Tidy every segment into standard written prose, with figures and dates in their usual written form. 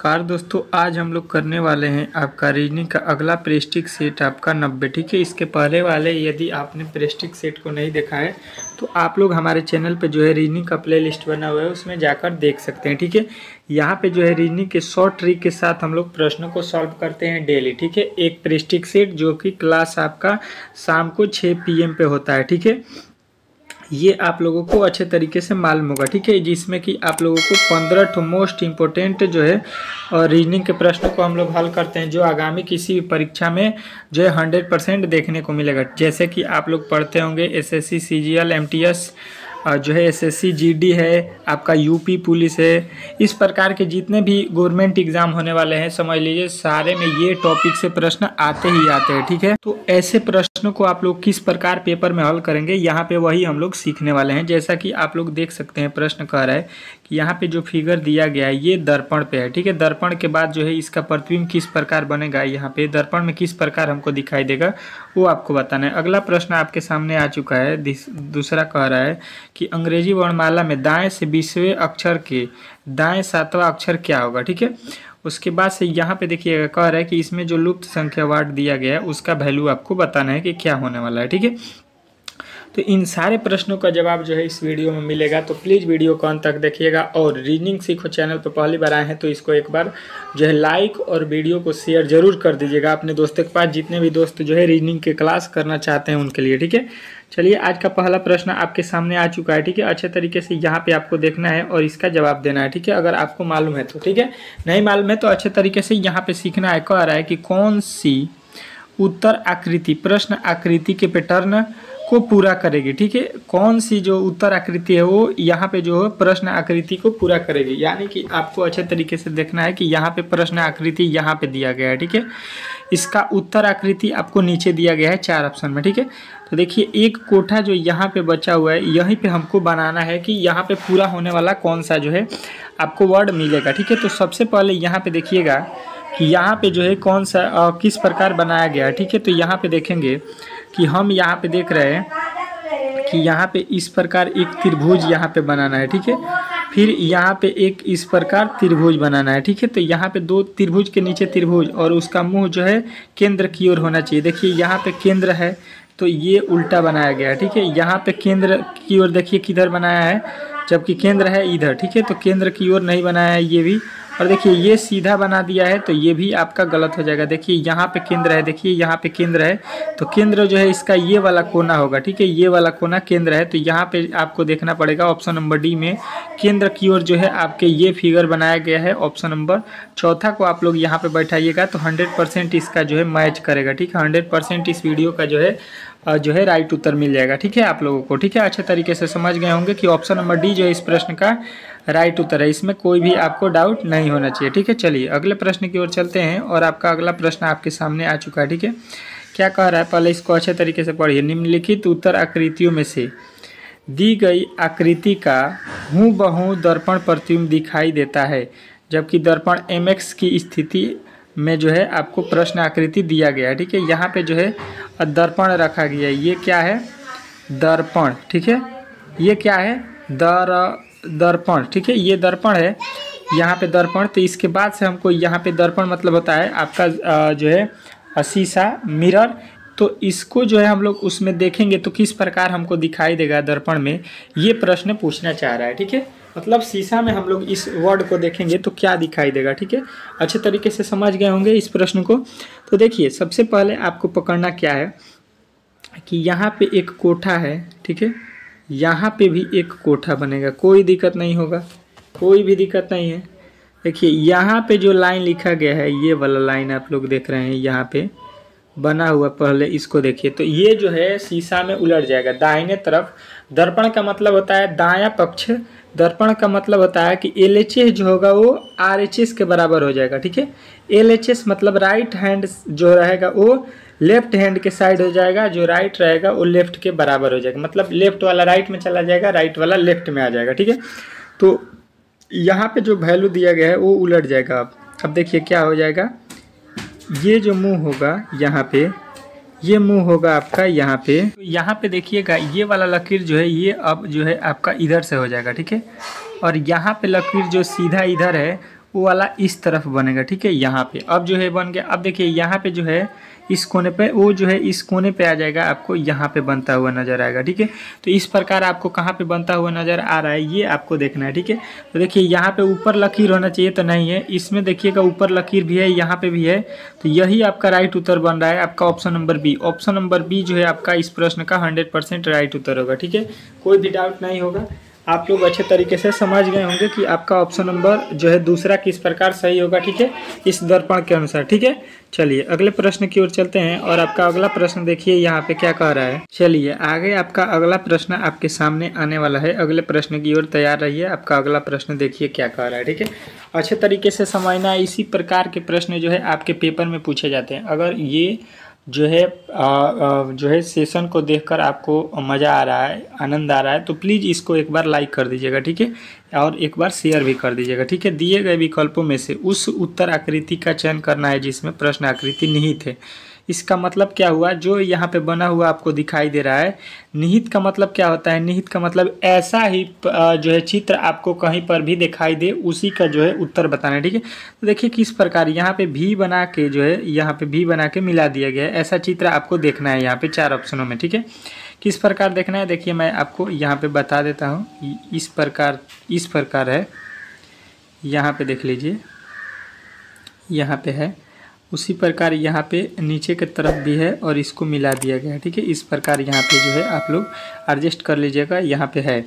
नमस्कार दोस्तों, आज हम लोग करने वाले हैं आपका रीजनिंग का अगला प्रेस्टिक सेट आपका 90। ठीक है, इसके पहले वाले यदि आपने प्रेस्टिक सेट को नहीं देखा है तो आप लोग हमारे चैनल पे जो है रीजनिंग का प्लेलिस्ट बना हुआ है उसमें जाकर देख सकते हैं। ठीक है, यहाँ पे जो है रीजनिंग के शॉर्ट ट्रिक के साथ हम लोग प्रश्नों को सॉल्व करते हैं डेली। ठीक है, एक प्रेस्टिक सेट जो कि क्लास आपका शाम को 6 PM पे होता है। ठीक है, ये आप लोगों को अच्छे तरीके से मालूम होगा। ठीक है, जिसमें कि आप लोगों को 15 मोस्ट इम्पोर्टेंट जो है और रीजनिंग के प्रश्नों को हम लोग हल करते हैं जो आगामी किसी भी परीक्षा में जो है 100% देखने को मिलेगा। जैसे कि आप लोग पढ़ते होंगे SSC CGL MTS जो है SSC GD है, आपका UP पुलिस है, इस प्रकार के जितने भी गवर्नमेंट एग्जाम होने वाले हैं समझ लीजिए सारे में ये टॉपिक से प्रश्न आते ही आते हैं। ठीक है, तो ऐसे प्रश्नों को आप लोग किस प्रकार पेपर में हल करेंगे यहाँ पे वही हम लोग सीखने वाले हैं। जैसा कि आप लोग देख सकते हैं, प्रश्न कह रहा है कि यहाँ पे जो फिगर दिया गया है ये दर्पण पे है। ठीक है, दर्पण के बाद जो है इसका प्रतिबिंब किस प्रकार बनेगा, यहाँ पे दर्पण में किस प्रकार हमको दिखाई देगा वो आपको बताना है। अगला प्रश्न आपके सामने आ चुका है। दूसरा कह रहा है कि अंग्रेजी वर्णमाला में दाएं से 20वें अक्षर के दाएं 7वां अक्षर क्या होगा। ठीक है, उसके बाद से यहाँ पे देखिएगा कह रहा है कि इसमें जो लुप्त संख्या वार्ड दिया गया है उसका वैल्यू आपको बताना है कि क्या होने वाला है। ठीक है, तो इन सारे प्रश्नों का जवाब जो है इस वीडियो में मिलेगा, तो प्लीज़ वीडियो को अंत तक देखिएगा। और रीजनिंग सीखो चैनल पर पहली बार आए हैं तो इसको एक बार जो है लाइक और वीडियो को शेयर जरूर कर दीजिएगा अपने दोस्तों के पास, जितने भी दोस्त जो है रीजनिंग के क्लास करना चाहते हैं उनके लिए। ठीक है, चलिए आज का पहला प्रश्न आपके सामने आ चुका है। ठीक है, अच्छे तरीके से यहाँ पे आपको देखना है और इसका जवाब देना है। ठीक है, अगर आपको मालूम है तो ठीक है, नहीं मालूम है तो अच्छे तरीके से यहाँ पे सीखना है। कह रहा है कि कौन सी उत्तर आकृति प्रश्न आकृति के पैटर्न को पूरा करेगी। ठीक है, कौन सी जो उत्तर आकृति है वो यहाँ पे जो है प्रश्न आकृति को पूरा करेगी, यानी कि आपको अच्छे तरीके से देखना है कि यहाँ पे प्रश्न आकृति यहाँ पे दिया गया है। ठीक है, इसका उत्तर आकृति आपको नीचे दिया गया है 4 ऑप्शन में। ठीक है, तो देखिए एक कोठा जो यहाँ पे बचा हुआ है यहीं पे हमको बनाना है कि यहाँ पे पूरा होने वाला कौन सा जो है आपको वर्ड मिलेगा। ठीक है, तो सबसे पहले यहाँ पे देखिएगा कि यहाँ पे जो है कौन सा किस प्रकार बनाया गया है। ठीक है, तो यहाँ पे देखेंगे कि हम यहाँ पे देख रहे हैं कि यहाँ पे इस प्रकार एक त्रिभुज यहाँ पे बनाना है। ठीक है, फिर यहाँ पे एक इस प्रकार त्रिभुज बनाना है। ठीक है, तो यहाँ पे 2 त्रिभुज के नीचे त्रिभुज और उसका मुंह जो है केंद्र की ओर होना चाहिए। देखिए यहाँ पे केंद्र है तो ये उल्टा बनाया गया है। ठीक है, यहाँ पे केंद्र की ओर देखिए किधर बनाया है, जबकि केंद्र है इधर। ठीक है, तो केंद्र की ओर नहीं बनाया है ये भी, और देखिए ये सीधा बना दिया है तो ये भी आपका गलत हो जाएगा। देखिए यहाँ पे केंद्र है, देखिए यहाँ पे केंद्र है तो केंद्र जो है इसका ये वाला कोना होगा। ठीक है, ये वाला कोना केंद्र है, तो यहाँ पे आपको देखना पड़ेगा ऑप्शन नंबर डी में केंद्र की ओर जो है आपके ये फिगर बनाया गया है। ऑप्शन नंबर चौथा को आप लोग यहाँ पे बैठाइएगा तो 100% इसका जो है मैच करेगा। ठीक है, 100% इस वीडियो का जो है राइट उत्तर मिल जाएगा। ठीक है, आप लोगों को ठीक है अच्छे तरीके से समझ गए होंगे कि ऑप्शन नंबर डी जो है इस प्रश्न का राइट उत्तर है, इसमें कोई भी आपको डाउट नहीं होना चाहिए। ठीक है, चलिए अगले प्रश्न की ओर चलते हैं और आपका अगला प्रश्न आपके सामने आ चुका है। ठीक है, क्या कह रहा है पहले इसको अच्छे तरीके से पढ़िए। निम्नलिखित उत्तर आकृतियों में से दी गई आकृति का हूबहू दर्पण प्रतिबिंब दिखाई देता है, जबकि दर्पण MX की स्थिति में जो है आपको प्रश्न आकृति दिया गया है। ठीक है, यहाँ पे जो है दर्पण रखा गया है, ये क्या है दर्पण। ठीक है, ये क्या है दर्पण। ठीक है, ये दर्पण है, यहाँ पे दर्पण। तो इसके बाद से हमको यहाँ पे दर्पण मतलब होता है आपका जो है शीशा मिरर। तो इसको जो है हम लोग उसमें देखेंगे तो किस प्रकार हमको दिखाई देगा दर्पण में, ये प्रश्न पूछना चाह रहा है। ठीक है, मतलब शीशा में हम लोग इस वर्ड को देखेंगे तो क्या दिखाई देगा। ठीक है, अच्छे तरीके से समझ गए होंगे इस प्रश्न को। तो देखिए सबसे पहले आपको पकड़ना क्या है कि यहाँ पे एक कोठा है। ठीक है, यहाँ पे भी एक कोठा बनेगा, कोई दिक्कत नहीं होगा, कोई भी दिक्कत नहीं है। देखिए यहाँ पे जो लाइन लिखा गया है ये वाला लाइन आप लोग देख रहे हैं यहाँ पे बना हुआ, पहले इसको देखिए तो ये जो है शीशा में उलट जाएगा दाहिने तरफ। दर्पण का मतलब होता है दायां पक्ष, दर्पण का मतलब होता है कि LHS जो होगा वो RHS के बराबर हो जाएगा। ठीक है, LHS मतलब राइट हैंड जो रहेगा वो लेफ्ट हैंड के साइड हो जाएगा, जो राइट रहेगा वो लेफ्ट के बराबर हो जाएगा, मतलब लेफ्ट वाला राइट में चला जाएगा, राइट वाला लेफ्ट में आ जाएगा। ठीक है, तो यहाँ पे जो वैल्यू दिया गया है वो उलट जाएगा। अब देखिए क्या हो जाएगा, ये जो मुंह होगा यहाँ पे, ये मुंह होगा आपका यहाँ पे। तो यहाँ पे देखिएगा ये वाला लकीर जो है ये अब जो है आपका इधर से हो जाएगा। ठीक है, और यहाँ पे लकीर जो सीधा इधर है वो वाला इस तरफ बनेगा, ठीक है। यहाँ पे अब जो है बन गया। अब देखिए यहाँ पे जो है इस कोने पे, वो जो है इस कोने पे आ जाएगा, आपको यहाँ पे बनता हुआ नजर आएगा, ठीक है। तो इस प्रकार आपको कहाँ पे बनता हुआ नजर आ रहा है ये आपको देखना है, ठीक है। तो देखिए यहाँ पे ऊपर लकीर होना चाहिए, तो नहीं है। इसमें देखिएगा ऊपर लकीर भी है, यहाँ पे भी है, तो यही आपका राइट उत्तर बन रहा है, आपका option number B. Option number B जो है आपका इस प्रश्न का 100% राइट उत्तर होगा, ठीक है। कोई भी डाउट नहीं होगा। आप लोग अच्छे तरीके से समझ गए होंगे कि आपका ऑप्शन नंबर जो है दूसरा किस प्रकार सही होगा, ठीक है, इस दर्पण के अनुसार, ठीक है। चलिए अगले प्रश्न की ओर चलते हैं और आपका अगला प्रश्न देखिए यहाँ पे क्या कह रहा है। चलिए आगे आपका अगला प्रश्न आपके सामने आने वाला है। अगले प्रश्न की ओर तैयार रहिए। आपका अगला प्रश्न देखिए क्या कह रहा है, ठीक है। अच्छे तरीके से समझना है। इसी प्रकार के प्रश्न जो है आपके पेपर में पूछे जाते हैं। अगर ये जो है सेशन को देखकर आपको मज़ा आ रहा है, आनंद आ रहा है, तो प्लीज़ इसको एक बार लाइक कर दीजिएगा, ठीक है, और एक बार शेयर भी कर दीजिएगा, ठीक है। दिए गए विकल्पों में से उस उत्तर आकृति का चयन करना है जिसमें प्रश्न आकृति निहित है। इसका मतलब क्या हुआ, जो यहाँ पे बना हुआ आपको दिखाई दे रहा है। निहित का मतलब क्या होता है, निहित का मतलब ऐसा ही जो है चित्र आपको कहीं पर भी दिखाई दे, उसी का जो है उत्तर बताना है, ठीक है। तो देखिए किस प्रकार यहाँ पे भी बना के जो है यहाँ पे भी बना के मिला दिया गया है। ऐसा चित्र आपको देखना है यहाँ पे 4 ऑप्शनों में, ठीक है। किस प्रकार देखना है देखिए मैं आपको यहाँ पे बता देता हूँ। इस प्रकार है, यहाँ पे देख लीजिए, यहाँ पे है। उसी प्रकार यहाँ पे नीचे की तरफ भी है और इसको मिला दिया गया है, ठीक है। इस प्रकार यहाँ पे जो है आप लोग एडजस्ट कर लीजिएगा, यहाँ पे है।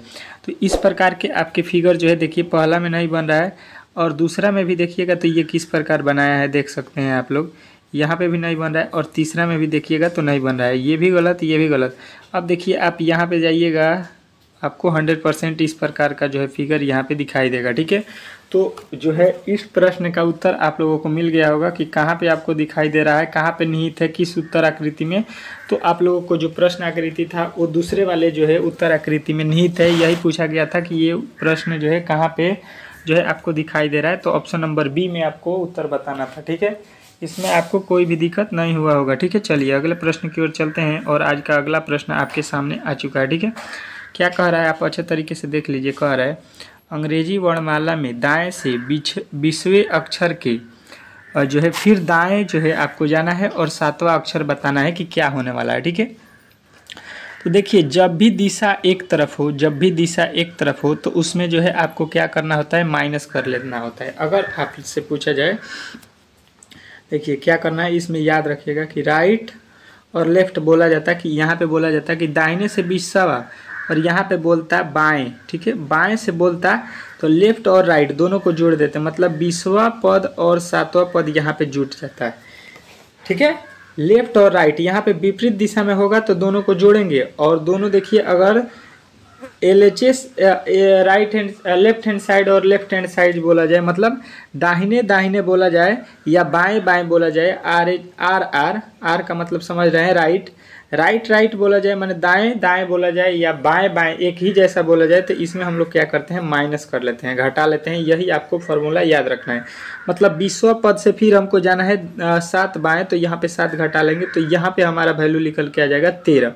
तो इस प्रकार के आपके फिगर जो है देखिए पहला में नहीं बन रहा है और दूसरा में भी देखिएगा तो ये किस प्रकार बनाया है देख सकते हैं आप लोग। यहाँ पे भी नहीं बन रहा है और तीसरा में भी देखिएगा तो नहीं बन रहा है, ये भी गलत, ये भी गलत। अब देखिए आप यहाँ पे जाइएगा, आपको 100% इस प्रकार का जो है फिगर यहाँ पे दिखाई देगा, ठीक है। तो जो है इस प्रश्न का उत्तर आप लोगों को मिल गया होगा कि कहाँ पे आपको दिखाई दे रहा है, कहाँ पे निहित है, किस उत्तर आकृति में। तो आप लोगों को जो प्रश्न आकृति था वो दूसरे वाले जो है उत्तर आकृति में निहित है। यही पूछा गया था कि ये प्रश्न जो है कहाँ पे जो है आपको दिखाई दे रहा है। तो ऑप्शन नंबर बी में आपको उत्तर बताना था, ठीक है। इसमें आपको कोई भी दिक्कत नहीं हुआ होगा, ठीक है। चलिए अगले प्रश्न की ओर चलते हैं और आज का अगला प्रश्न आपके सामने आ चुका है, ठीक है। क्या कह रहा है आप अच्छे तरीके से देख लीजिए। कह रहा है अंग्रेजी वर्णमाला में दाएं से 20वें अक्षर के जो है फिर दाएं जो है आपको जाना है और 7वां अक्षर बताना है कि क्या होने वाला है, ठीक है। तो देखिए जब भी दिशा एक तरफ हो तो उसमें जो है आपको क्या करना होता है, माइनस कर लेना होता है। अगर आपसे पूछा जाए, देखिए क्या करना है, इसमें याद रखिएगा कि राइट और लेफ्ट बोला जाता है, कि यहाँ पे बोला जाता है कि दाहिने से 20वां और यहाँ पे बोलता है बाएं, ठीक है। बाएं से बोलता तो लेफ्ट और राइट दोनों को जोड़ देते हैं, मतलब 20वां पद और 7वां पद यहाँ पे जुट जाता है, ठीक है। लेफ्ट और राइट यहाँ पे विपरीत दिशा में होगा तो दोनों को जोड़ेंगे और दोनों देखिए अगर LHS right hand left hand side और लेफ्ट हैंड साइड बोला जाए, मतलब दाहिने दाहिने बोला जाए या बाएं बाएं बोला जाए, आर का मतलब समझ रहे हैं, राइट बोला जाए माने दाएं दाएं बोला जाए या बाएं बाएं एक ही जैसा बोला जाए, तो इसमें हम लोग क्या करते हैं, माइनस कर लेते हैं, घटा लेते हैं। यही आपको फॉर्मूला याद रखना है। मतलब 20वां पद से फिर हमको जाना है 7 बाएं, तो यहाँ पे 7 घटा लेंगे तो यहाँ पे हमारा वैल्यू निकल के आ जाएगा 13,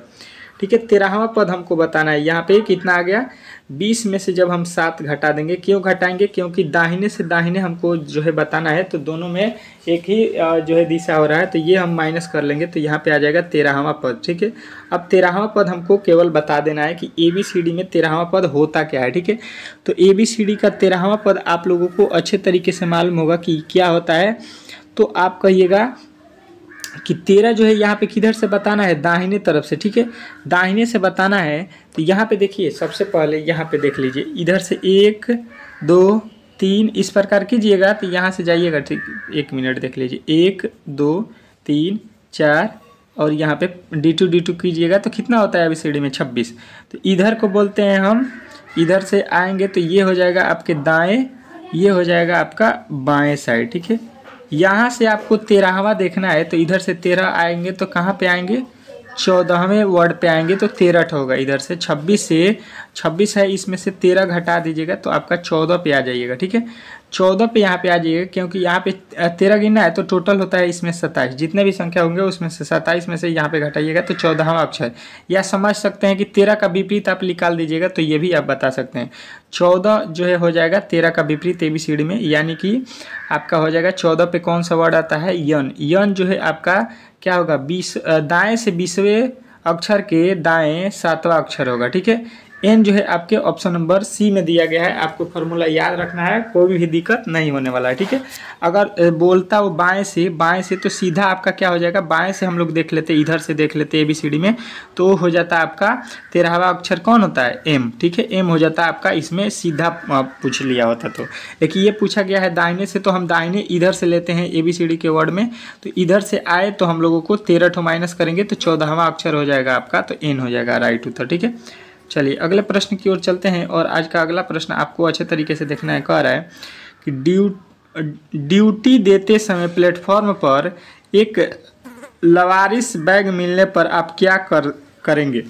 ठीक है। 13वां पद हमको बताना है। यहाँ पे कितना आ गया, 20 में से जब हम 7 घटा देंगे, क्यों घटाएंगे, क्योंकि दाहिने से दाहिने हमको जो है बताना है, तो दोनों में एक ही जो है दिशा हो रहा है, तो ये हम माइनस कर लेंगे तो यहाँ पे आ जाएगा 13वां पद, ठीक है। अब 13वां पद हमको केवल बता देना है कि ABCD में 13वां पद होता क्या है, ठीक है। तो ABCD का 13वां पद आप लोगों को अच्छे तरीके से मालूम होगा कि क्या होता है। तो आप कहिएगा कि 13 जो है यहाँ पे किधर से बताना है, दाहिने तरफ से, ठीक है। दाहिने से बताना है तो यहाँ पे देखिए सबसे पहले यहाँ पे देख लीजिए, इधर से 1 2 3 इस प्रकार कीजिएगा तो यहाँ से जाइएगा, ठीक, 1 मिनट देख लीजिए, 1 2 3 4 और यहाँ पे D2 कीजिएगा तो कितना होता है ABCD में 26। तो इधर को बोलते हैं हम, इधर से आएंगे तो ये हो जाएगा आपके दाएँ, ये हो जाएगा आपका बाएँ साइड, ठीक है। यहाँ से आपको 13वां देखना है तो इधर से 13 आएंगे तो कहाँ पे आएंगे, 14वें वर्ड पे आएंगे तो 13 होगा। इधर से 26 है, इसमें से 13 घटा दीजिएगा तो आपका 14 पे आ जाइएगा। ठीक है, 14 पे यहाँ पे आ जाइएगा, क्योंकि यहाँ पे 13 गिनना है तो टोटल होता है इसमें 27। जितने भी संख्या होंगे उसमें से 27 में से यहाँ पे घटाइएगा तो 14वां अक्षर। या समझ सकते हैं कि 13 का विपरीत आप निकाल दीजिएगा, तो ये भी आप बता सकते हैं। 14 जो है हो जाएगा 13 का विपरीत ABCD में, यानी कि आपका हो जाएगा 14 पे कौन सा वर्ड आता है, यन। यन जो है आपका क्या होगा, 20 दाएँ से 20वें अक्षर के दाएँ 7वां अक्षर होगा। ठीक है, एन जो है आपके ऑप्शन नंबर सी में दिया गया है। आपको फॉर्मूला याद रखना है, कोई भी दिक्कत नहीं होने वाला है। ठीक है, अगर बोलता वो बाएं से तो सीधा आपका क्या हो जाएगा, बाएं से हम लोग देख लेते, इधर से देख लेते ABCD में, तो हो जाता है आपका 13वां अक्षर कौन होता है, एम। ठीक है, एम हो जाता है आपका, इसमें सीधा पूछ लिया होता तो। लेकिन ये पूछा गया है दाहिने से, तो हम दाहिने इधर से लेते हैं ABCD के वर्ड में, तो इधर से आए तो हम लोगों को 13 माइनस करेंगे तो 14वां अक्षर हो जाएगा आपका, तो एन हो जाएगा राइट उत्तर। ठीक है, चलिए अगले प्रश्न की ओर चलते हैं। और आज का अगला प्रश्न आपको अच्छे तरीके से देखना है। कह रहा है कि ड्यूटी देते समय प्लेटफॉर्म पर एक लवारिस बैग मिलने पर आप क्या करेंगे।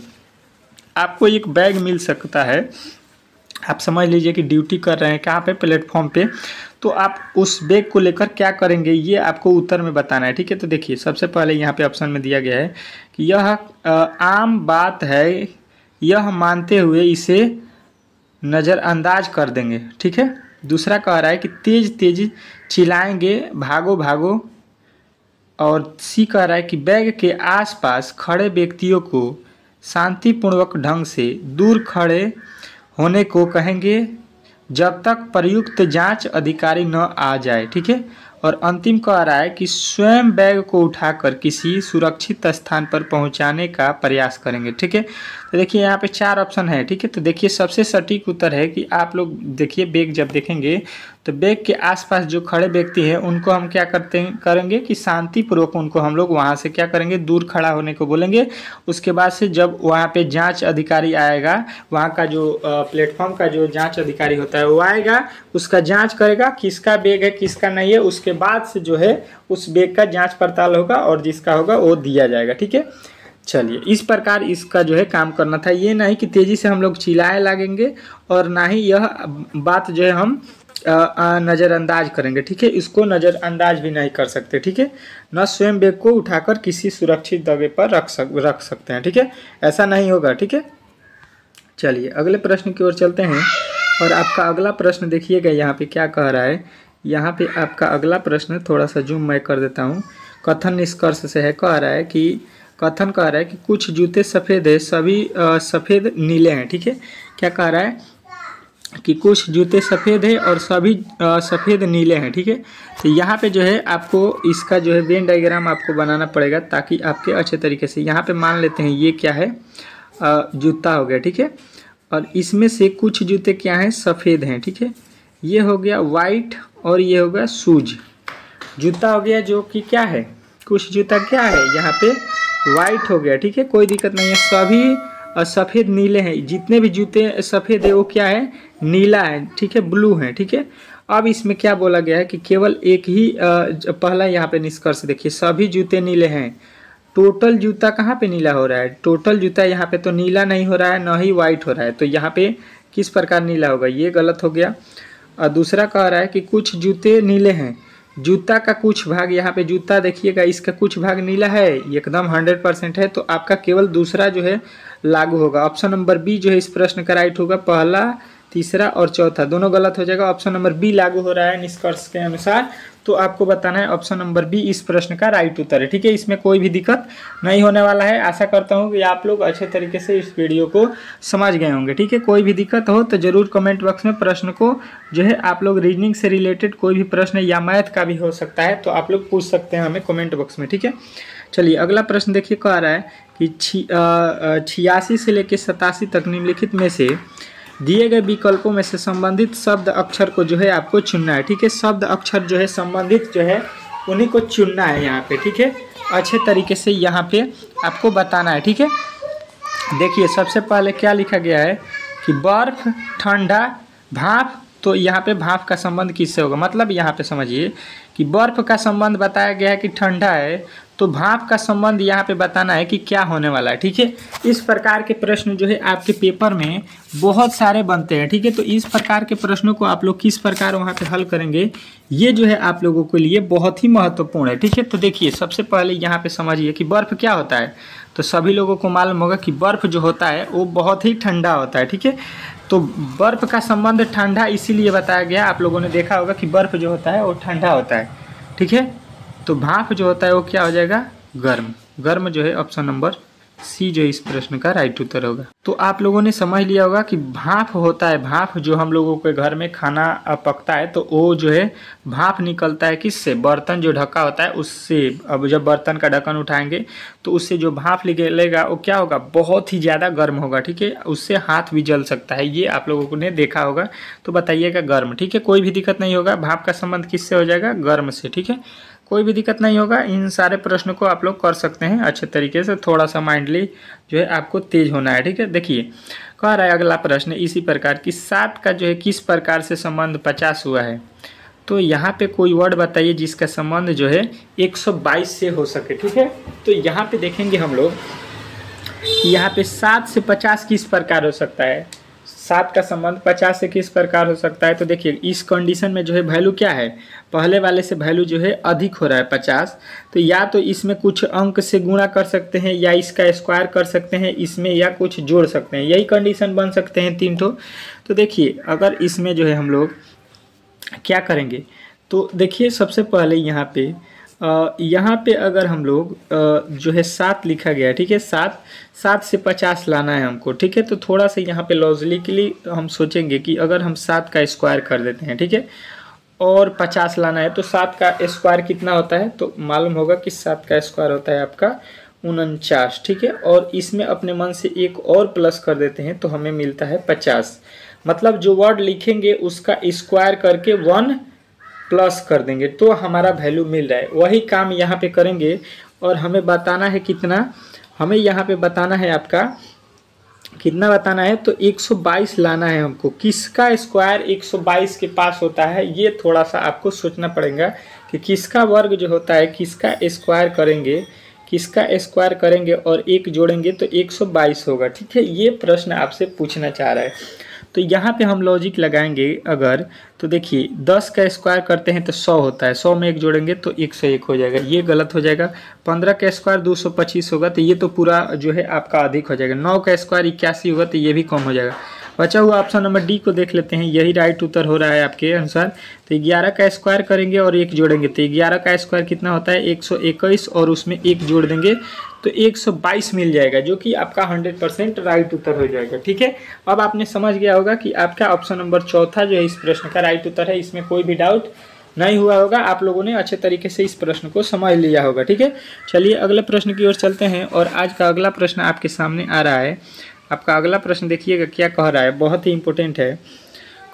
आपको एक बैग मिल सकता है, आप समझ लीजिए कि ड्यूटी कर रहे हैं कहाँ पे, प्लेटफॉर्म पे, तो आप उस बैग को लेकर क्या करेंगे, ये आपको उत्तर में बताना है। ठीक है, तो देखिए सबसे पहले यहाँ पे ऑप्शन में दिया गया है कि यह आम बात है, यह मानते हुए इसे नज़रअंदाज कर देंगे। ठीक है, दूसरा कह रहा है कि तेज तेज चिल्लाएंगे, भागो भागो। और सी कह रहा है कि बैग के आसपास खड़े व्यक्तियों को शांतिपूर्वक ढंग से दूर खड़े होने को कहेंगे जब तक प्रयुक्त जांच अधिकारी न आ जाए। ठीक है, और अंतिम कह रहा है कि स्वयं बैग को उठाकर किसी सुरक्षित स्थान पर पहुंचाने का प्रयास करेंगे। ठीक है, तो देखिए यहाँ पे 4 ऑप्शन है। ठीक है, तो देखिए सबसे सटीक उत्तर है कि आप लोग देखिए बैग जब देखेंगे तो बैग के आसपास जो खड़े व्यक्ति हैं उनको हम क्या करेंगे कि शांतिपूर्वक उनको हम लोग वहाँ से क्या करेंगे, दूर खड़ा होने को बोलेंगे। उसके बाद से जब वहाँ पे जांच अधिकारी आएगा, वहाँ का जो प्लेटफॉर्म का जो जांच अधिकारी होता है वो आएगा, उसका जांच करेगा किसका बैग है किसका नहीं है, उसके बाद से जो है उस बैग का जांच पड़ताल होगा और जिसका होगा वो दिया जाएगा। ठीक है, चलिए इस प्रकार इसका जो है काम करना था। ये नहीं कि तेज़ी से हम लोग चिल्लाए लगेंगे और ना ही यह बात जो है हम नज़रअंदाज करेंगे। ठीक है, इसको नज़रअंदाज भी नहीं कर सकते। ठीक है, न स्वयं बैग को उठाकर किसी सुरक्षित जगह पर रख सकते हैं। ठीक है, ऐसा नहीं होगा। ठीक है, चलिए अगले प्रश्न की ओर चलते हैं। और आपका अगला प्रश्न देखिएगा यहाँ पे क्या कह रहा है। यहाँ पे आपका अगला प्रश्न थोड़ा सा जूम मैं कर देता हूँ। कथन निष्कर्ष से है, कह रहा है कि कथन कह रहा है कि कुछ जूते सफ़ेद है, सभी सफ़ेद नीले हैं। ठीक है, क्या कह रहा है कि कुछ जूते सफ़ेद है और सभी सफ़ेद नीले हैं। ठीक है, तो यहाँ पे जो है आपको इसका जो है वेन डायग्राम आपको बनाना पड़ेगा ताकि आपके अच्छे तरीके से, यहाँ पे मान लेते हैं ये क्या है, जूता हो गया। ठीक है, और इसमें से कुछ जूते क्या हैं, सफ़ेद हैं। ठीक है, ये हो गया वाइट और ये हो गया शूज। जूता हो गया जो कि क्या है, कुछ जूता क्या है यहाँ पे वाइट हो गया। ठीक है, कोई दिक्कत नहीं है, सभी सफ़ेद नीले हैं। जितने भी जूते सफ़ेद है वो क्या है, नीला है। ठीक है, ब्लू है। ठीक है, अब इसमें क्या बोला गया है कि केवल एक ही पहला यहाँ पे निष्कर्ष देखिए, सभी जूते नीले हैं। टोटल जूता कहाँ पे नीला हो रहा है, टोटल जूता यहाँ पे तो नीला नहीं हो रहा है, न ही वाइट हो रहा है। तो यहाँ पे किस प्रकार नीला होगा, ये गलत हो गया। और दूसरा कह रहा है कि कुछ जूते नीले हैं, जूता का कुछ भाग, यहाँ पे जूता देखिएगा इसका कुछ भाग नीला है, एकदम 100% है। तो आपका केवल दूसरा जो है लागू होगा। ऑप्शन नंबर बी जो है इस प्रश्न का राइट होगा। पहला, तीसरा और चौथा दोनों गलत हो जाएगा। ऑप्शन नंबर बी लागू हो रहा है निष्कर्ष के अनुसार, तो आपको बताना है ऑप्शन नंबर बी इस प्रश्न का राइट उत्तर है। ठीक है, इसमें कोई भी दिक्कत नहीं होने वाला है। आशा करता हूँ कि आप लोग अच्छे तरीके से इस वीडियो को समझ गए होंगे। ठीक है, कोई भी दिक्कत हो तो ज़रूर कमेंट बॉक्स में प्रश्न को जो है आप लोग रीजनिंग से रिलेटेड कोई भी प्रश्न या मैथ का भी हो सकता है तो आप लोग पूछ सकते हैं हमें कमेंट बॉक्स में। ठीक है, चलिए अगला प्रश्न देखिए, कह रहा है कि 86 से लेकर 87 तक निम्नलिखित में से दिए गए विकल्पों में से संबंधित शब्द अक्षर को जो है आपको चुनना है। ठीक है, शब्द अक्षर जो है संबंधित जो है उन्हीं को चुनना है यहाँ पे। ठीक है, अच्छे तरीके से यहाँ पे आपको बताना है। ठीक है, देखिए सबसे पहले क्या लिखा गया है कि बर्फ, ठंडा, भाप। तो यहाँ पे भाप का संबंध किससे होगा, मतलब यहाँ पे समझिए कि बर्फ का संबंध बताया गया है कि ठंडा है, तो भाप का संबंध यहाँ पे बताना है कि क्या होने वाला है। ठीक है, इस प्रकार के प्रश्न जो है आपके पेपर में बहुत सारे बनते हैं। ठीक है, तो इस प्रकार के प्रश्नों को आप लोग किस प्रकार वहाँ पे हल करेंगे, ये जो है आप लोगों के लिए बहुत ही महत्वपूर्ण है। ठीक है, तो देखिए सबसे पहले यहाँ पे समझिए कि बर्फ़ क्या होता है। तो सभी लोगों को मालूम होगा कि बर्फ़ जो होता है वो बहुत ही ठंडा होता है। ठीक है, तो बर्फ़ का संबंध ठंडा इसीलिए बताया गया, आप लोगों ने देखा होगा कि बर्फ़ जो होता है वो ठंडा होता है। ठीक है, तो भाप जो होता है वो क्या हो जाएगा, गर्म। गर्म जो है ऑप्शन नंबर सी जो इस प्रश्न का राइट उत्तर होगा। तो आप लोगों ने समझ लिया होगा कि भाप होता है, भाप जो हम लोगों के घर में खाना पकता है तो वो जो है भाप निकलता है किससे, बर्तन जो ढका होता है उससे। अब जब बर्तन का ढक्कन उठाएंगे तो उससे जो भाप निकलेगा वो क्या होगा, बहुत ही ज़्यादा गर्म होगा। ठीक है, उससे हाथ भी जल सकता है, ये आप लोगों ने देखा होगा। तो बताइएगा गर्म। ठीक है, कोई भी दिक्कत नहीं होगा, भाप का संबंध किससे हो जाएगा, गर्म से। ठीक है, कोई भी दिक्कत नहीं होगा, इन सारे प्रश्नों को आप लोग कर सकते हैं अच्छे तरीके से। थोड़ा सा माइंडली जो है आपको तेज होना है। ठीक है, देखिए कह रहा है अगला प्रश्न इसी प्रकार कि 7 का जो है किस प्रकार से संबंध 50 हुआ है। तो यहाँ पे कोई वर्ड बताइए जिसका संबंध जो है 122 से हो सके। ठीक है, तो यहाँ पे देखेंगे हम लोग यहाँ पे 7 से 50 किस प्रकार हो सकता है, 7 का संबंध 50 से किस प्रकार हो सकता है। तो देखिए इस कंडीशन में जो है वैल्यू क्या है, पहले वाले से वैल्यू जो है अधिक हो रहा है 50, तो या तो इसमें कुछ अंक से गुणा कर सकते हैं या इसका स्क्वायर कर सकते हैं इसमें, या कुछ जोड़ सकते हैं, यही कंडीशन बन सकते हैं 3 ठो। तो देखिए अगर इसमें जो है हम लोग क्या करेंगे, तो देखिए सबसे पहले यहाँ पे अगर हम लोग जो है 7 लिखा गया है। ठीक है, 7 से 50 लाना है हमको। ठीक है, तो थोड़ा सा यहाँ पे लॉजिकली हम सोचेंगे कि अगर हम 7 का स्क्वायर कर देते हैं, ठीक है, और 50 लाना है तो 7 का स्क्वायर कितना होता है, तो मालूम होगा कि 7 का स्क्वायर होता है आपका 49। ठीक है, और इसमें अपने मन से एक और प्लस कर देते हैं तो हमें मिलता है 50। मतलब जो वर्ड लिखेंगे उसका स्क्वायर करके 1 प्लस कर देंगे तो हमारा वैल्यू मिल रहा है। वही काम यहाँ पे करेंगे और हमें बताना है कितना, हमें यहाँ पे बताना है आपका कितना बताना है, तो 122 लाना है हमको। किसका स्क्वायर 122 के पास होता है, ये थोड़ा सा आपको सोचना पड़ेगा कि किसका वर्ग जो होता है किसका स्क्वायर करेंगे, किसका स्क्वायर करेंगे और 1 जोड़ेंगे तो 122 होगा। ठीक है, ये प्रश्न आपसे पूछना चाह रहा है। तो यहाँ पे हम लॉजिक लगाएंगे अगर, तो देखिए 10 का स्क्वायर करते हैं तो 100 होता है, 100 में 1 जोड़ेंगे तो 101 हो जाएगा, ये गलत हो जाएगा। 15 का स्क्वायर 225 होगा तो ये तो पूरा जो है आपका अधिक हो जाएगा। 9 का स्क्वायर 81 होगा तो ये भी कम हो जाएगा। बचा हुआ ऑप्शन नंबर डी को देख लेते हैं, यही राइट उत्तर हो रहा है आपके अनुसार। तो 11 का स्क्वायर करेंगे और 1 जोड़ेंगे तो 11 का स्क्वायर कितना होता है 121, और उसमें 1 जोड़ देंगे तो 122 मिल जाएगा, जो कि आपका 100% राइट उत्तर हो जाएगा। ठीक है, अब आपने समझ गया होगा कि आपका ऑप्शन नंबर चौथा जो है इस प्रश्न का राइट उत्तर है, इसमें कोई भी डाउट नहीं हुआ होगा, आप लोगों ने अच्छे तरीके से इस प्रश्न को समझ लिया होगा। ठीक है, चलिए अगले प्रश्न की ओर चलते हैं और आज का अगला प्रश्न आपके सामने आ रहा है। आपका अगला प्रश्न देखिएगा क्या कह रहा है, बहुत ही इंपॉर्टेंट है।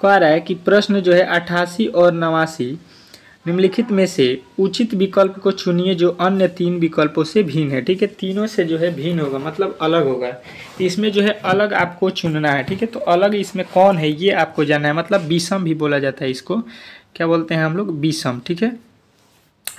कह रहा है कि प्रश्न जो है 88 और 89 निम्नलिखित में से उचित विकल्प को चुनिए जो अन्य 3 विकल्पों से भिन्न है। ठीक है, तीनों से जो है भिन्न होगा मतलब अलग होगा, इसमें जो है अलग आपको चुनना है। ठीक है, तो अलग इसमें कौन है ये आपको जानना है, मतलब विषम भी बोला जाता है इसको, क्या बोलते हैं हम लोग, विषम। ठीक है,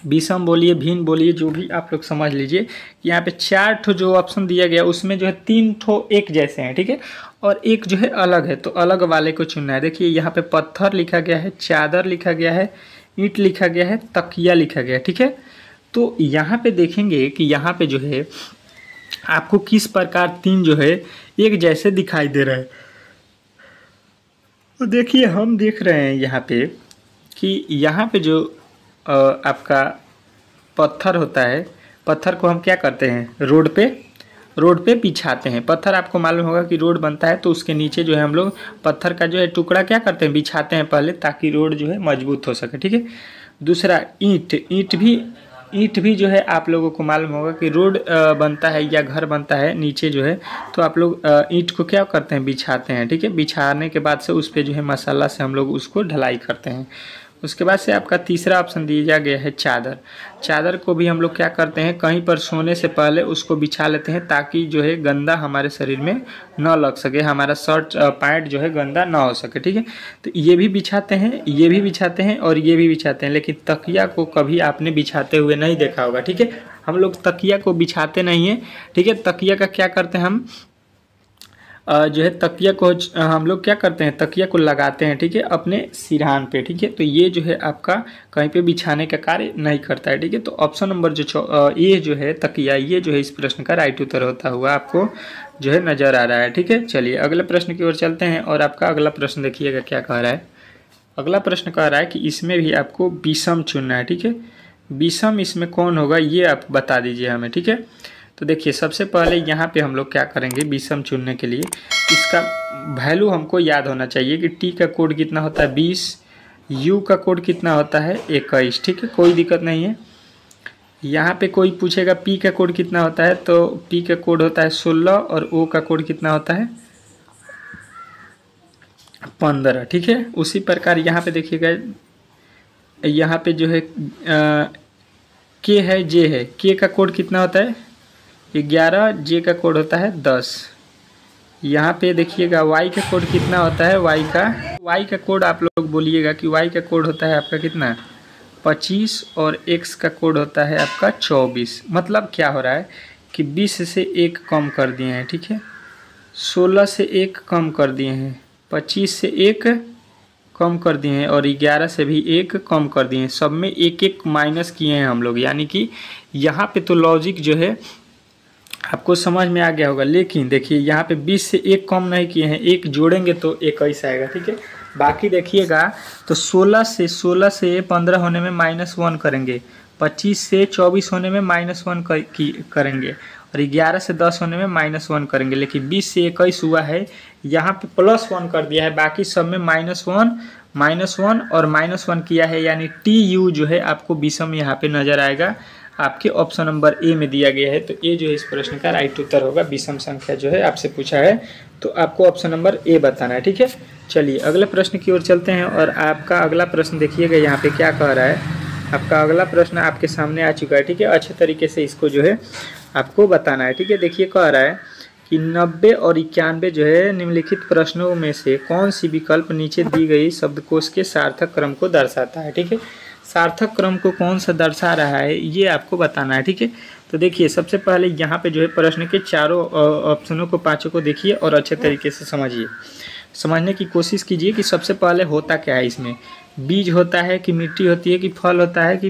विषम बोलिए, भिन्न बोलिए, जो भी आप लोग समझ लीजिए। यहाँ पे 4 ठो जो ऑप्शन दिया गया उसमें जो है 3 ठो एक जैसे हैं। ठीक है, और एक जो है अलग है, तो अलग वाले को चुनना है। देखिए यहाँ पे पत्थर लिखा गया है, चादर लिखा गया है, ईंट लिखा गया है, तकिया लिखा गया है। ठीक है, तो यहाँ पे देखेंगे कि यहाँ पे जो है आपको किस प्रकार 3 जो है एक जैसे दिखाई दे रहा है। तो देखिए हम देख रहे हैं यहाँ पे कि यहाँ पे जो आपका पत्थर होता है, पत्थर को हम क्या करते हैं, रोड पे बिछाते हैं। पत्थर आपको मालूम होगा कि रोड बनता है तो उसके नीचे जो है हम लोग पत्थर का जो है टुकड़ा क्या करते हैं, बिछाते हैं पहले, ताकि रोड जो है मजबूत हो सके। ठीक है, दूसरा ईंट भी जो है आप लोगों को मालूम होगा कि रोड बनता है या घर बनता है नीचे जो है, तो आप लोग ईंट को क्या करते हैं, बिछाते हैं। ठीक है, बिछाने के बाद से उस पर जो है मसाला से हम लोग उसको ढलाई करते हैं। उसके बाद से आपका तीसरा ऑप्शन दिया गया है चादर। चादर को भी हम लोग क्या करते हैं, कहीं पर सोने से पहले उसको बिछा लेते हैं ताकि जो है गंदा हमारे शरीर में न लग सके, हमारा शर्ट पैंट जो है गंदा ना हो सके। ठीक है, तो ये भी बिछाते हैं, ये भी बिछाते हैं और ये भी बिछाते हैं, लेकिन तकिया को कभी आपने बिछाते हुए नहीं देखा होगा। ठीक है, हम लोग तकिया को बिछाते नहीं हैं। ठीक है, तकिया का क्या करते हैं हम जो है तकिया को हम लोग क्या करते हैं, तकिया को लगाते हैं। ठीक है, अपने सिरहान पे। ठीक है, तो ये जो है आपका कहीं पे बिछाने का कार्य नहीं करता है। ठीक है, तो ऑप्शन नंबर जो ये जो है तकिया, ये जो है इस प्रश्न का राइट उत्तर होता हुआ आपको जो है नजर आ रहा है। ठीक है, चलिए अगले प्रश्न की ओर चलते हैं और आपका अगला प्रश्न देखिएगा क्या कह रहा है। अगला प्रश्न कह रहा है कि इसमें भी आपको विषम चुनना है। ठीक है, विषम इसमें कौन होगा ये आप बता दीजिए हमें। ठीक है, तो देखिए सबसे पहले यहाँ पे हम लोग क्या करेंगे, विषम चुनने के लिए इसका वैल्यू हमको याद होना चाहिए कि टी का कोड कितना होता है 20, यू का कोड कितना होता है 21। ठीक है, कोई दिक्कत नहीं है। यहाँ पे कोई पूछेगा पी का कोड कितना होता है, तो पी का कोड होता है 16 और ओ का कोड कितना होता है 15। ठीक है, उसी प्रकार यहाँ पे देखिएगा, यहाँ पे जो है के है जे है, के का कोड कितना होता है 11, जे का कोड होता है 10। यहाँ पे देखिएगा वाई का कोड कितना होता है, वाई का कोड आप लोग बोलिएगा कि वाई का कोड होता है आपका कितना 25 और एक्स का कोड होता है आपका 24। मतलब क्या हो रहा है कि 20 से 1 कम कर दिए हैं। ठीक है, 16 से 1 कम कर दिए हैं, 25 से 1 कम कर दिए हैं और 11 से भी 1 कम कर दिए हैं। सब में 1-1 माइनस किए हैं हम लोग, यानी कि यहाँ पे तो लॉजिक जो है आपको समझ में आ गया होगा। लेकिन देखिए यहाँ पे 20 से 1 कम नहीं किए हैं, 1 जोड़ेंगे तो 21 आएगा। ठीक है, बाकी देखिएगा तो 16 से 15 होने में -1 करेंगे, 25 से 24 होने में -1 करेंगे और 11 से 10 होने में -1 करेंगे। लेकिन 20 से 21 हुआ है, यहाँ पे +1 कर दिया है, बाकी सब में -1 और -1 किया है, यानी TU जो है आपको विषम यहाँ पे नजर आएगा। आपके ऑप्शन नंबर ए में दिया गया है, तो ये जो है इस प्रश्न का राइट उत्तर होगा। विषम संख्या जो है आपसे पूछा है तो आपको ऑप्शन नंबर ए बताना है। ठीक है, चलिए अगले प्रश्न की ओर चलते हैं और आपका अगला प्रश्न देखिएगा यहाँ पे क्या कह रहा है। आपका अगला प्रश्न आपके सामने आ चुका है। ठीक है, अच्छे तरीके से इसको जो है आपको बताना है। ठीक है, देखिए कह रहा है कि 90 और 91 जो है निम्नलिखित प्रश्नों में से कौन सी विकल्प नीचे दी गई शब्दकोश के सार्थक क्रम को दर्शाता है। ठीक है, सार्थक क्रम को कौन सा दर्शा रहा है ये आपको बताना है। ठीक है, तो देखिए सबसे पहले यहाँ पे जो है प्रश्न के चारों ऑप्शनों को, पांचों को देखिए और अच्छे तरीके से समझिए, समझने की कोशिश कीजिए कि सबसे पहले होता क्या है इसमें। बीज होता है कि मिट्टी होती है कि फल होता है कि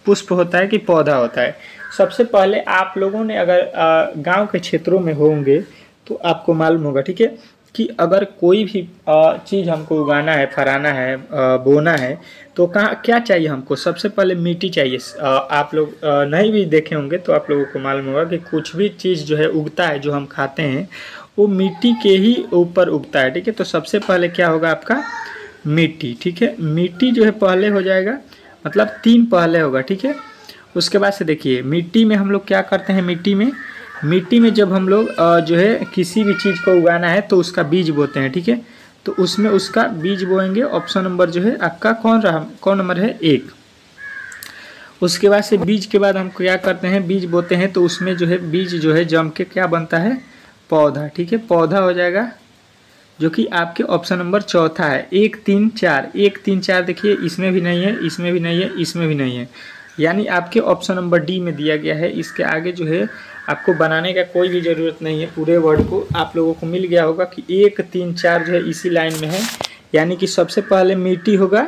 पुष्प होता है कि पौधा होता है। सबसे पहले आप लोगों ने अगर गाँव के क्षेत्रों में होंगे तो आपको मालूम होगा। ठीक है, कि अगर कोई भी चीज़ हमको उगाना है, फराना है, बोना है तो क्या चाहिए हमको, सबसे पहले मिट्टी चाहिए। आप लोग नहीं भी देखे होंगे तो आप लोगों को मालूम होगा कि कुछ भी चीज़ जो है उगता है, जो हम खाते हैं वो मिट्टी के ही ऊपर उगता है। ठीक है, तो सबसे पहले क्या होगा आपका मिट्टी। ठीक है, मिट्टी जो है पहले हो जाएगा, मतलब 3 पहले होगा। ठीक है, उसके बाद से देखिए मिट्टी में हम लोग क्या करते हैं, मिट्टी में जब हम लोग जो है किसी भी चीज़ को उगाना है तो उसका बीज बोते हैं। ठीक है, तो उसमें उसका बीज बोएंगे। ऑप्शन नंबर जो है आपका कौन नंबर है 1। उसके बाद से बीज के बाद हम क्या करते हैं, बीज बोते हैं तो उसमें जो है बीज जो है जम के क्या बनता है पौधा। ठीक है, पौधा हो जाएगा जो कि आपके ऑप्शन नंबर चौथा है 1 3 4। 1 3 4 देखिए इसमें भी नहीं है, इसमें भी नहीं है, इसमें भी नहीं है, यानी आपके ऑप्शन नंबर डी में दिया गया है। इसके आगे जो है आपको बनाने का कोई भी ज़रूरत नहीं है, पूरे वर्ड को आप लोगों को मिल गया होगा कि 1 3 4 जो है इसी लाइन में है। यानी कि सबसे पहले मिट्टी होगा,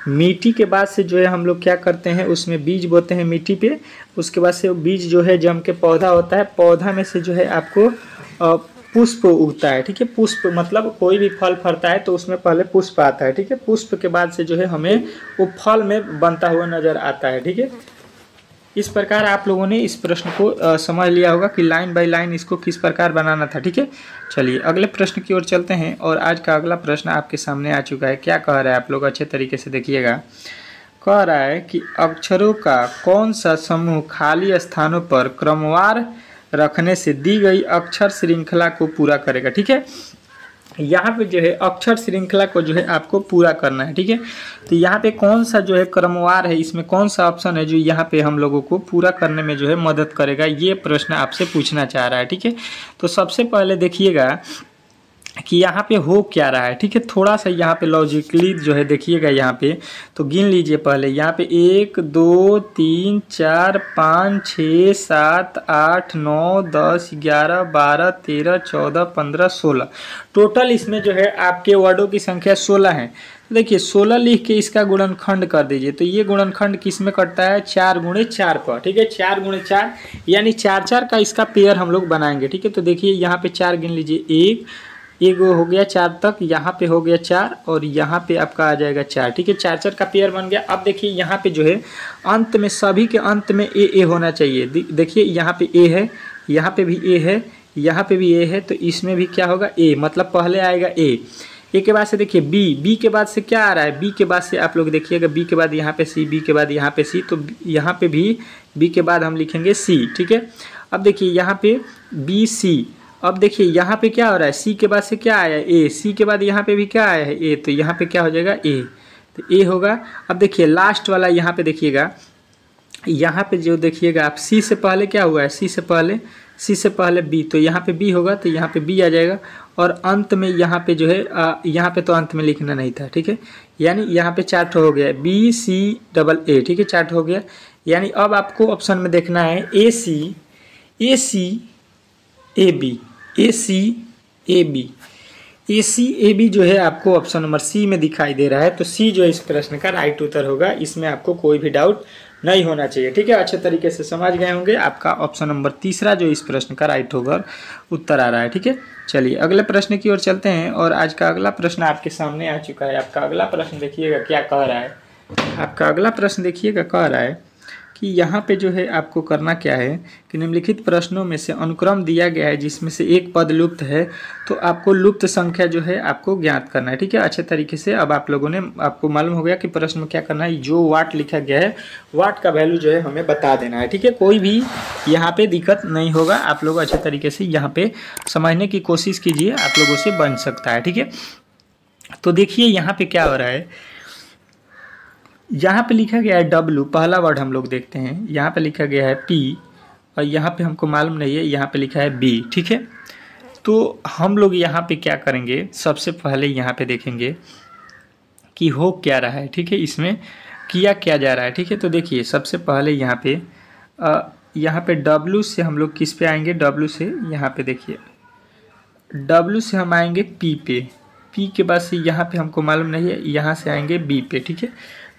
मिट्टी के बाद से जो है हम लोग क्या करते हैं उसमें बीज बोते हैं मिट्टी पे। उसके बाद से बीज जो है जम के पौधा होता है, पौधा में से जो है आपको पुष्प उगता है। ठीक है, पुष्प मतलब कोई भी फल फलता है तो उसमें पहले पुष्प आता है। ठीक है, पुष्प के बाद से जो है हमें वो फल में बनता हुआ नजर आता है। ठीक है, इस प्रकार आप लोगों ने इस प्रश्न को समझ लिया होगा कि लाइन बाय लाइन इसको किस प्रकार बनाना था। ठीक है, चलिए अगले प्रश्न की ओर चलते हैं और आज का अगला प्रश्न आपके सामने आ चुका है। क्या कह रहा है आप लोग अच्छे तरीके से देखिएगा। कह रहा है कि अक्षरों का कौन सा समूह खाली स्थानों पर क्रमवार रखने से दी गई अक्षर श्रृंखला को पूरा करेगा। ठीक है, यहाँ पे जो है अक्षर श्रृंखला को जो है आपको पूरा करना है, ठीक है। तो यहाँ पे कौन सा जो है क्रमवार है, इसमें कौन सा ऑप्शन है जो यहाँ पे हम लोगों को पूरा करने में जो है मदद करेगा, ये प्रश्न आपसे पूछना चाह रहा है, ठीक है। तो सबसे पहले देखिएगा कि यहाँ पे हो क्या रहा है, ठीक है। थोड़ा सा यहाँ पे लॉजिकली जो है देखिएगा, यहाँ पे तो गिन लीजिए पहले। यहाँ पे 1 2 3 4 5 6 7 8 9 10 11 12 13 14 15 16 टोटल इसमें जो है आपके वर्डों की संख्या 16 है। देखिए 16 लिख के इसका गुणनखंड कर दीजिए, तो ये गुणनखंड किस में करता है, 4 गुणे 4 पर, ठीक है। 4 गुणे 4 यानी 4 4 का इसका पेयर हम लोग बनाएंगे, ठीक है। तो देखिए यहाँ पे 4 गिन लीजिए, एक हो गया 4 तक, यहाँ पे हो गया 4 और यहाँ पे आपका आ जाएगा 4, ठीक है। 4 4 का पेयर बन गया। अब देखिए यहाँ पे जो है अंत में, सभी के अंत में ए होना चाहिए। देखिए यहाँ पे ए है, यहाँ पे भी ए है, यहाँ पे भी ए है, तो इसमें भी क्या होगा, ए, मतलब पहले आएगा ए के बाद से देखिए बी के बाद से क्या आ रहा है, बी के बाद से आप लोग देखिएगा, बी के बाद यहाँ पे सी, बी के बाद यहाँ पे सी, तो यहाँ पे भी बी के बाद हम लिखेंगे सी, ठीक है। अब देखिए यहाँ पे बी सी, अब देखिए यहाँ पे क्या हो रहा है, सी के बाद से क्या आया है, ए, सी के बाद यहाँ पे भी क्या आया है, ए, तो यहाँ पे क्या हो जाएगा, ए, तो ए होगा। अब देखिए लास्ट वाला यहाँ पे देखिएगा, यहाँ पे जो देखिएगा आप, सी से पहले क्या हुआ है, सी से पहले बी, तो यहाँ पे बी होगा, तो यहाँ पे बी आ जाएगा। और अंत में यहाँ पे जो है यहाँ पे तो अंत में लिखना नहीं था, ठीक है। यानी यहाँ पे 4 हो गया, बी सी डबल ए, ठीक है, 4 हो गया। यानी अब आपको ऑप्शन में देखना है ए सी ए सी ए बी जो है आपको ऑप्शन नंबर सी में दिखाई दे रहा है। तो सी जो इस प्रश्न का राइट उत्तर होगा, इसमें आपको कोई भी डाउट नहीं होना चाहिए, ठीक है। अच्छे तरीके से समझ गए होंगे। आपका ऑप्शन नंबर तीसरा जो इस प्रश्न का राइट होगा उत्तर आ रहा है, ठीक है। चलिए अगले प्रश्न की ओर चलते हैं, और आज का अगला प्रश्न आपके सामने आ चुका है। आपका अगला प्रश्न देखिएगा क्या कह रहा है। आपका अगला प्रश्न देखिएगा कह रहा है कि यहाँ पे जो है आपको करना क्या है कि निम्नलिखित प्रश्नों में से अनुक्रम दिया गया है जिसमें से एक पद लुप्त है, तो आपको लुप्त संख्या जो है आपको ज्ञात करना है, ठीक है। अच्छे तरीके से अब आप लोगों ने, आपको मालूम हो गया कि प्रश्न में क्या करना है। जो वाट लिखा गया है, वाट का वैल्यू जो है हमें बता देना है, ठीक है। कोई भी यहाँ पे दिक्कत नहीं होगा, आप लोग अच्छे तरीके से यहाँ पे समझने की कोशिश कीजिए, आप लोगों से बन सकता है, ठीक है। तो देखिए यहाँ पे क्या हो रहा है, यहाँ पे लिखा गया है W, पहला वर्ड हम लोग देखते हैं। यहाँ पे लिखा गया है P और यहाँ पे हमको मालूम नहीं है, यहाँ पे लिखा है B, ठीक है। तो हम लोग यहाँ पे क्या करेंगे, सबसे पहले यहाँ पे देखेंगे कि हो क्या रहा है, ठीक है, इसमें किया क्या जा रहा है, ठीक है। तो देखिए सबसे पहले यहाँ पे W से हम लोग किस पे आएंगे, W से यहाँ पे देखिए W से हम आएंगे P पे, P के बाद से यहाँ पे हमको मालूम नहीं है, यहाँ से आएंगे B पे, ठीक है।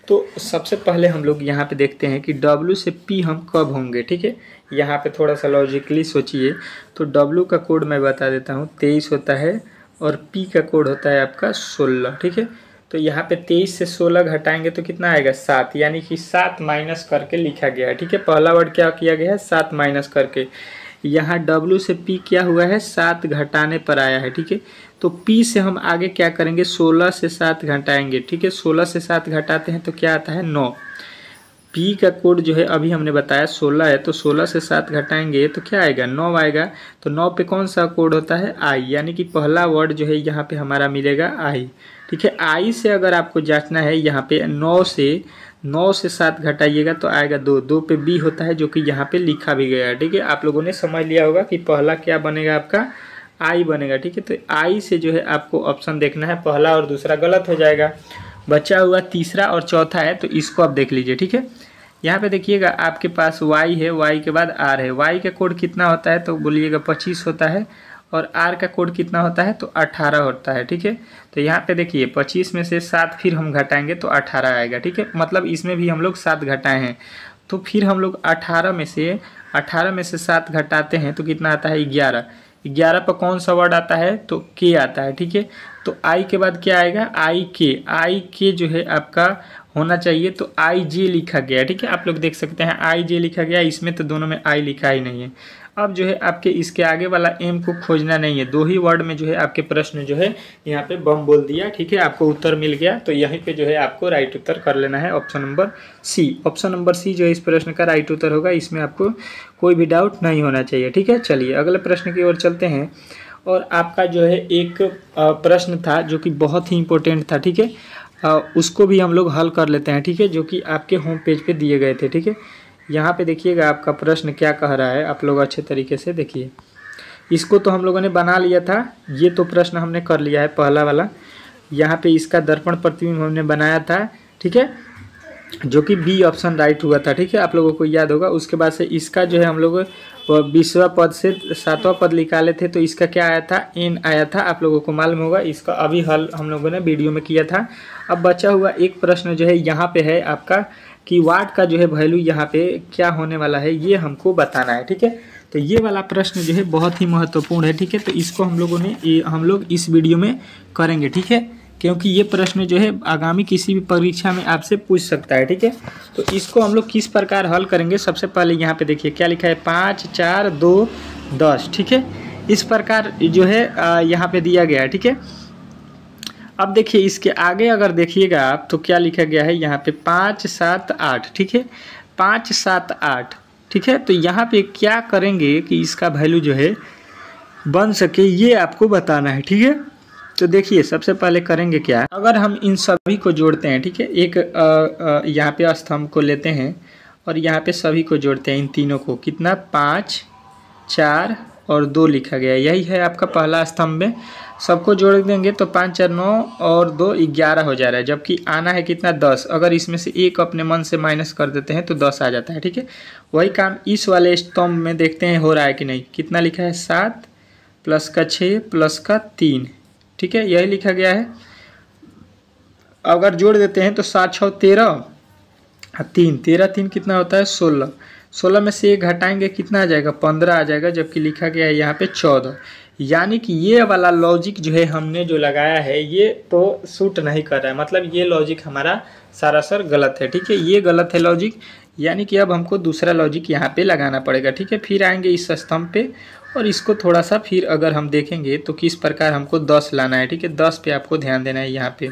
तो सबसे पहले हम लोग यहाँ पे देखते हैं कि W से P हम कब होंगे, ठीक है। यहाँ पे थोड़ा सा लॉजिकली सोचिए। तो W का कोड मैं बता देता हूँ, 23 होता है, और P का कोड होता है आपका 16, ठीक है। तो यहाँ पे 23 से 16 घटाएंगे तो कितना आएगा, 7, यानी कि 7 माइनस करके लिखा गया है, ठीक है। पहला वर्ड क्या किया गया है, 7 माइनस करके। यहाँ W से P क्या हुआ है, 7 घटाने पर आया है, ठीक है। तो P से हम आगे क्या करेंगे, 16 से 7 घटाएंगे, ठीक है। 16 से 7 घटाते हैं तो क्या आता है, 9। P का कोड जो है अभी हमने बताया 16 है, तो 16 से 7 घटाएंगे तो क्या आएगा, 9 आएगा। तो 9 पे कौन सा कोड होता है, I, यानी कि पहला वर्ड जो है यहाँ पे हमारा मिलेगा I, ठीक है। I से अगर आपको जांचना है, यहाँ पे 9 से 7 घटाइएगा तो आएगा 2 पे B होता है, जो कि यहाँ पे लिखा भी गया है, ठीक है। आप लोगों ने समझ लिया होगा कि पहला क्या बनेगा, आपका I बनेगा, ठीक है। तो I से जो है आपको ऑप्शन देखना है, पहला और दूसरा गलत हो जाएगा। बचा हुआ तीसरा और चौथा है, तो इसको आप देख लीजिए, ठीक है। यहाँ पे देखिएगा आपके पास Y है, Y के बाद R है। Y का कोड कितना होता है, तो बोलिएगा 25 होता है, और R का कोड कितना होता है, तो 18 होता है, ठीक है। तो यहाँ पे देखिए 25 में से 7 फिर हम घटाएंगे तो 18 आएगा, ठीक है। मतलब इसमें भी हम लोग 7 घटाए हैं, तो फिर हम लोग 18 में से 7 घटाते हैं तो कितना आता है, 11 पर कौन सा वर्ड आता है, तो के आता है, ठीक है। तो आई के बाद क्या आएगा, आई के जो है आपका होना चाहिए, तो आई जे लिखा गया है, ठीक है। आप लोग देख सकते हैं आई जे लिखा गया, इसमें तो दोनों में आई लिखा ही नहीं है। अब जो है आपके इसके आगे वाला एम को खोजना नहीं है, 2 ही वर्ड में जो है आपके प्रश्न जो है यहाँ पे बम बोल दिया, ठीक है। आपको उत्तर मिल गया, तो यहीं पे जो है आपको राइट उत्तर कर लेना है, option number C. Option number C जो है इस प्रश्न का राइट उत्तर होगा, इसमें आपको कोई भी डाउट नहीं होना चाहिए, ठीक है। चलिए अगले प्रश्न की ओर चलते हैं, और आपका जो है एक प्रश्न था जो कि बहुत ही इम्पोर्टेंट था, ठीक है, उसको भी हम लोग हल कर लेते हैं, ठीक है, जो कि आपके होम पेज पे दिए गए थे, ठीक है। यहाँ पे देखिएगा आपका प्रश्न क्या कह रहा है, आप लोग अच्छे तरीके से देखिए। इसको तो हम लोगों ने बना लिया था, ये तो प्रश्न हमने कर लिया है पहला वाला। यहाँ पे इसका दर्पण प्रतिबिंब हमने बनाया था, ठीक है, जो कि बी ऑप्शन राइट हुआ था, ठीक है, आप लोगों को याद होगा। उसके बाद से इसका जो है हम लोग 20वां पद से 7वां पद निकाले थे, तो इसका क्या आया था, एन आया था, आप लोगों को मालूम होगा। इसका अभी हल हम लोगों ने वीडियो में किया था। अब बचा हुआ एक प्रश्न जो है यहाँ पे है आपका कि वाट का जो है वैल्यू यहाँ पे क्या होने वाला है, ये हमको बताना है, ठीक है। तो ये वाला प्रश्न जो है बहुत ही महत्वपूर्ण है, ठीक है। तो इसको हम लोग इस वीडियो में करेंगे, ठीक है, क्योंकि ये प्रश्न जो है आगामी किसी भी परीक्षा में आपसे पूछ सकता है, ठीक है। तो इसको हम लोग किस प्रकार हल करेंगे, सबसे पहले यहाँ पे देखिए क्या लिखा है, 5, 4, 2, 10, ठीक है। इस प्रकार जो है यहाँ पे दिया गया है, ठीक है। अब देखिए इसके आगे अगर देखिएगा आप तो क्या लिखा गया है यहाँ पे 5, 7, 8, ठीक है, 5, 7, 8, ठीक है। तो यहाँ पे क्या करेंगे कि इसका वैल्यू जो है बन सके, ये आपको बताना है, ठीक है। तो देखिए सबसे पहले करेंगे क्या, अगर हम इन सभी को जोड़ते हैं, ठीक है, एक यहाँ पे स्तंभ को लेते हैं और यहाँ पे सभी को जोड़ते हैं, इन तीनों को, कितना, 5, 4 और 2 लिखा गया है, यही है आपका पहला स्तंभ में। सबको जोड़ देंगे तो 5, 4, 9 और 2 11 हो जा रहा है, जबकि आना है कितना, 10। अगर इसमें से एक अपने मन से माइनस कर देते हैं तो 10 आ जाता है, ठीक है। वही काम इस वाले स्तंभ में देखते हैं हो रहा है कि नहीं। कितना लिखा है, 7 प्लस का 6 प्लस का 3, ठीक है, यही लिखा गया है। अगर जोड़ देते हैं तो 7, 6, 13, 3, 13, 3 कितना होता है, 16। 16 में से 1 घटाएंगे कितना आ जाएगा, 15 आ जाएगा, जबकि लिखा गया है यहाँ पे 14। यानी कि ये वाला लॉजिक जो है हमने जो लगाया है ये तो सूट नहीं कर रहा है, मतलब ये लॉजिक हमारा सरासर गलत है, ठीक है, ये गलत है लॉजिक। यानी कि अब हमको दूसरा लॉजिक यहाँ पे लगाना पड़ेगा, ठीक है। फिर आएंगे इस स्तंभ पे और इसको थोड़ा सा फिर अगर हम देखेंगे तो किस प्रकार हमको 10 लाना है, ठीक है। 10 पे आपको ध्यान देना है, यहाँ पे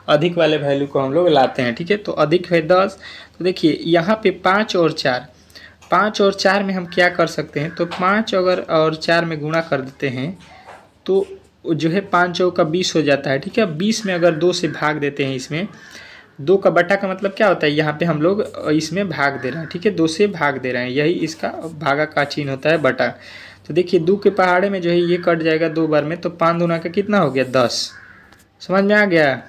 अधिक वाले वैल्यू को हम लोग लाते हैं, ठीक है। तो अधिक है 10, तो देखिए यहाँ पे 5 और 4, 5 और 4 में हम क्या कर सकते हैं, तो 5 अगर और 4 में गुणा कर देते हैं तो जो है 5 चौका 20 हो जाता है, ठीक है। 20 में अगर 2 से भाग देते हैं, इसमें 2 का बटा का मतलब क्या होता है, यहाँ पे हम लोग इसमें भाग दे रहे हैं, ठीक है, 2 से भाग दे रहे हैं, यही इसका भागा का चिन्ह होता है, बटा। तो देखिए 2 के पहाड़े में जो है ये कट जाएगा 2 बार में, तो 5 दूना का कितना हो गया, 10। समझ में आ गया,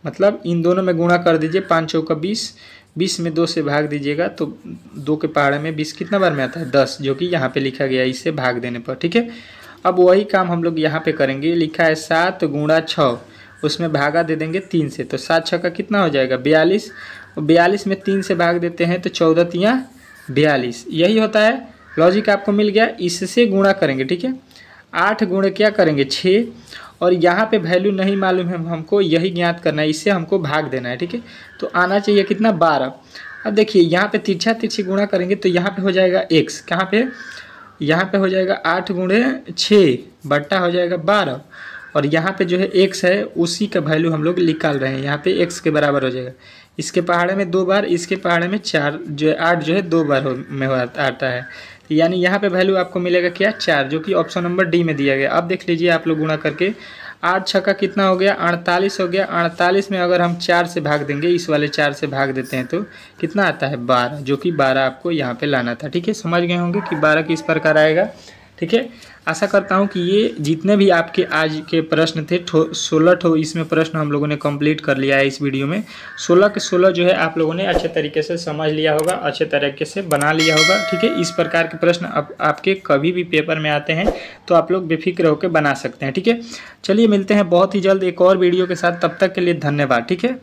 मतलब इन दोनों में गुणा कर दीजिए, 5 चौका 20, 20 में 2 से भाग दीजिएगा तो 2 के पहाड़े में 20 कितना बार में आता है, 10, जो कि यहाँ पे लिखा गया है इससे भाग देने पर, ठीक है। अब वही काम हम लोग यहाँ पे करेंगे, लिखा है 7 गुणा 6, उसमें भागा दे देंगे 3 से, तो 7 6 का कितना हो जाएगा, 42, और 42 में 3 से भाग देते हैं तो 14 3 42, यही होता है लॉजिक, आपको मिल गया। इससे गुणा करेंगे, ठीक है, 8 गुणे क्या करेंगे, 6, और यहाँ पे वैल्यू नहीं मालूम है हमको, यही ज्ञात करना है, इससे हमको भाग देना है, ठीक है। तो आना चाहिए कितना, 12। अब देखिए यहाँ पे तिरछा तिरछी गुणा करेंगे तो यहाँ पे हो जाएगा x, कहाँ पे, यहाँ पे हो जाएगा 8 गुणे 6 बट्टा हो जाएगा 12, और यहाँ पे जो है x है उसी का वैल्यू हम लोग निकाल रहे हैं, यहाँ पे x के बराबर हो जाएगा। इसके पहाड़े में 2 बार, इसके पहाड़े में 4, जो 8 जो है 2 बार में आता है, यानी यहाँ पे वैल्यू आपको मिलेगा क्या, 4, जो कि ऑप्शन नंबर डी में दिया गया। अब देख लीजिए आप लोग गुणा करके, 8 6 का कितना हो गया, 48 हो गया। 48 में अगर हम 4 से भाग देंगे, इस वाले 4 से भाग देते हैं तो कितना आता है, 12, जो कि 12 आपको यहाँ पे लाना था, ठीक है। समझ गए होंगे कि 12 किस प्रकार आएगा, ठीक है। आशा करता हूँ कि ये जितने भी आपके आज के प्रश्न थे 16 इसमें प्रश्न हम लोगों ने कंप्लीट कर लिया है इस वीडियो में। 16 के 16 जो है आप लोगों ने अच्छे तरीके से समझ लिया होगा, अच्छे तरीके से बना लिया होगा, ठीक है। इस प्रकार के प्रश्न अब आपके कभी भी पेपर में आते हैं तो आप लोग बेफिक्र होकर बना सकते हैं, ठीक है। चलिए मिलते हैं बहुत ही जल्द एक और वीडियो के साथ, तब तक के लिए धन्यवाद, ठीक है।